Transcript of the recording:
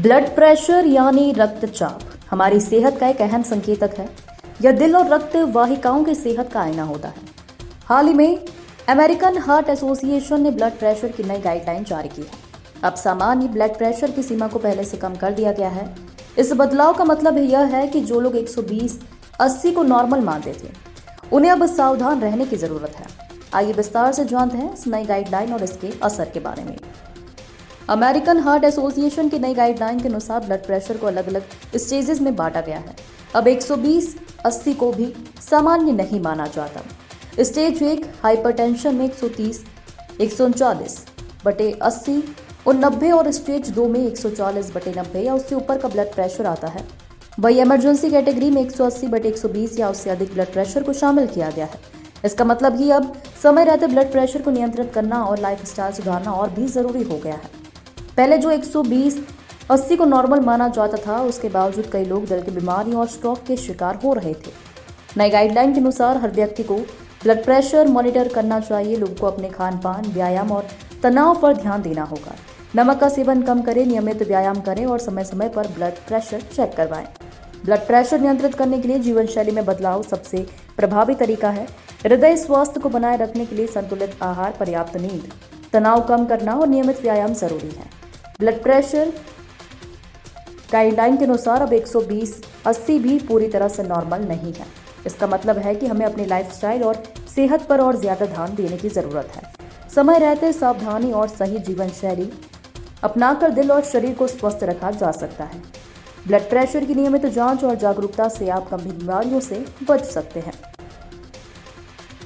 Blood pressure यानी रक्तचाप हमारी सेहत का एक अहम संकेतक है। यह दिल और रक्त वाहिकाओं की सेहत का आईना होता है। हाल ही में अमेरिकन हार्ट एसोसिएशन ने ब्लड प्रेशर की नई गाइडलाइन जारी की है। अब सामान्य ब्लड प्रेशर की सीमा को पहले से कम कर दिया गया है। इस बदलाव का मतलब यह है कि जो लोग 120/80 को नॉर्मल मानते थे, उन्हें अब सावधान रहने की जरूरत है। आइए विस्तार से जानते हैं इस नई गाइडलाइन और इसके असर के बारे में। अमेरिकन हार्ट एसोसिएशन की नई गाइडलाइन के अनुसार ब्लड प्रेशर को अलग अलग स्टेजेस में बांटा गया है। अब 120/80 को भी सामान्य नहीं माना जाता। स्टेज 1 हाइपरटेंशन में 130/139/80 और 90 और स्टेज 2 में 140/90 या उससे ऊपर का ब्लड प्रेशर आता है। वही इमरजेंसी कैटेगरी में 180/120 या उससे अधिक ब्लड प्रेशर को शामिल किया गया है। इसका मतलब कि अब समय रहते ब्लड प्रेशर को नियंत्रित करना और लाइफस्टाइल सुधारना और भी जरूरी हो गया है। पहले जो 120/80 को नॉर्मल माना जाता था, उसके बावजूद कई लोग दिल की बीमारी और स्ट्रोक के शिकार हो रहे थे। नई गाइडलाइन के अनुसार हर व्यक्ति को ब्लड प्रेशर मॉनिटर करना चाहिए। लोगों को अपने खान पान, व्यायाम और तनाव पर ध्यान देना होगा। नमक का सेवन कम करें, नियमित व्यायाम करें और समय समय पर ब्लड प्रेशर चेक करवाएं। ब्लड प्रेशर नियंत्रित करने के लिए जीवन शैली में बदलाव सबसे प्रभावी तरीका है। हृदय स्वास्थ्य को बनाए रखने के लिए संतुलित आहार, पर्याप्त नींद, तनाव कम करना और नियमित व्यायाम जरूरी है। ब्लड प्रेशर गाइडलाइन के अनुसार अब 120/80 भी पूरी तरह से नॉर्मल नहीं है। इसका मतलब है कि हमें अपनी लाइफस्टाइल और सेहत पर और ज्यादा ध्यान देने की जरूरत है। समय रहते सावधानी और सही जीवन शैली अपनाकर दिल और शरीर को स्वस्थ रखा जा सकता है। ब्लड प्रेशर की नियमित जांच और जागरूकता से आप गंभीर बीमारियों से बच सकते हैं।